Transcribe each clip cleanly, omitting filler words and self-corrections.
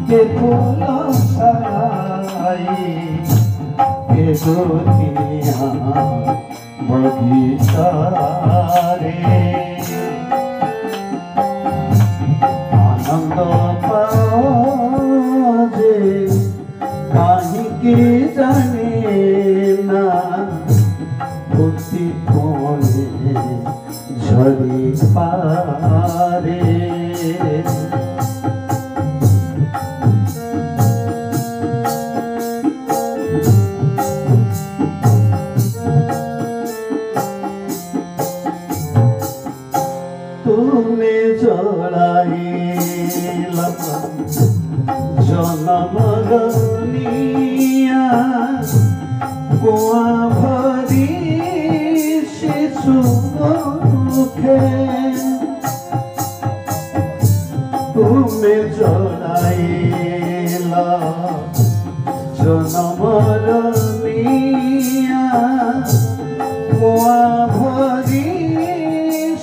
के फूलों सराई के दुनिया बगीचा रे आनंद पाओ जे काहे के जाने ना उसी कोने झड़ी पारे तुम्हें जोड़ाइला जन्म दुनिया कुआ भरी शिशु मुखे तुम्हें जोड़ाइला जन्म दुनिया कुआ भरी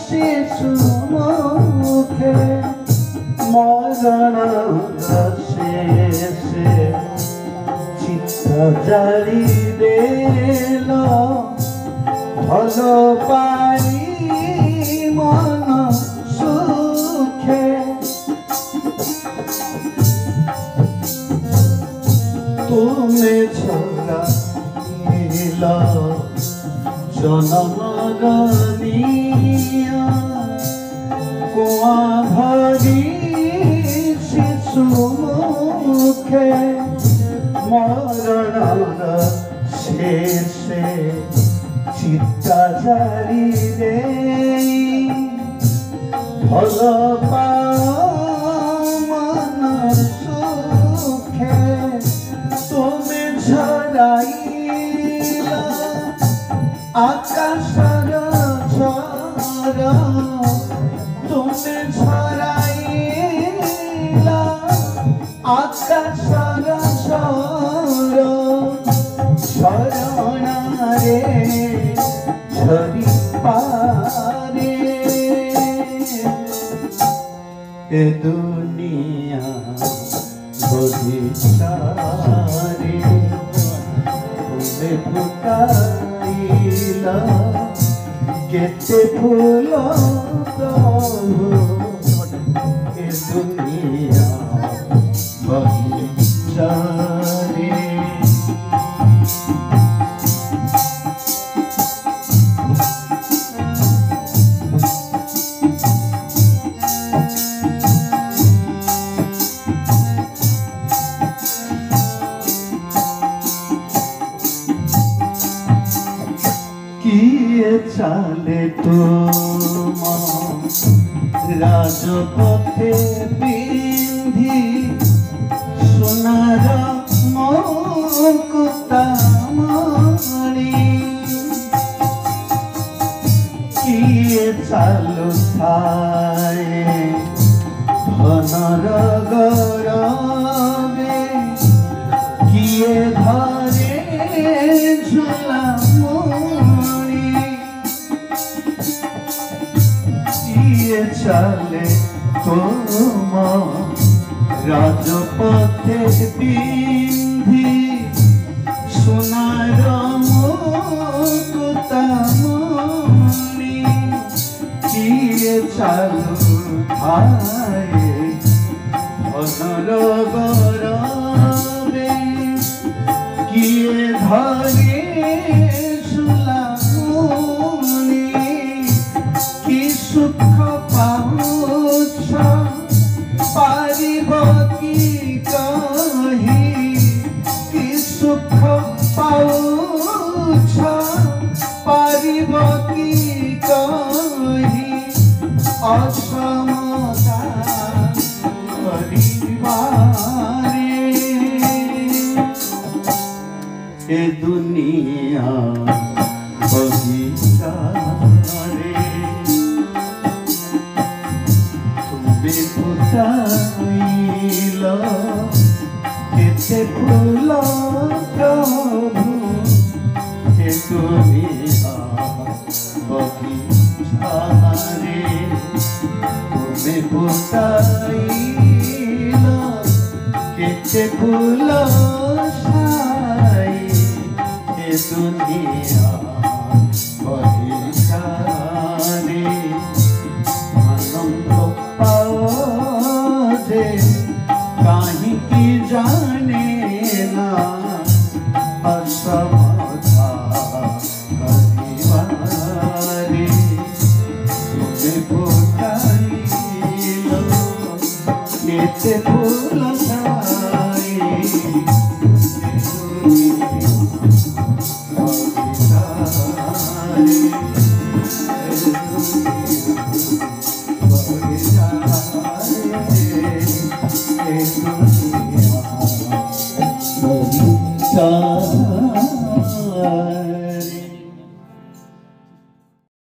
शिशु मुखे मरण शेषे चित्त जारी देल भल पाई मन सुखे तुम्हें छोड़ा जन्म दुनिया कुआ भरी शिशु मुखे मरण शेषे चित्ता जारी दे भल पाओ मन सुखे तुम्हें झराइला आकाशर झर तुम्हें झराइला आकाशर झर झरणारे झरी पारे ए दुनिया बगीचा रे तुम्हें फुटाइला केते फूल प्रभु ए दुनिया बगीचा रे किए चाले तुम राजपथे पिंधी सोनार मुकुतामणि किए चालु थाए धनर गौरवे किए धरे झुला चले तुम राजपथे पिंधी सोनार मुकुतामणि किए चालु थाए धनर गौरवे किए धरे सुलामुनि कि सुख पाउछ पारिब कि कही कि सुख पाउछ पारिब कि कही असमता परिवारे ए दुनिया बगीचा रे तुम्हें फुटाइला केते फूल प्रभु ए दुनिया बगीचा रे तुम्हें फुटाइला কেটে ফুল ছাই এ দুনিয়া বহিষ্কারে আনন্দ পাও যে কাহিকি জানে না অসমতা করিবারে তুমি ফুটাইল কেটে ফুল ছাই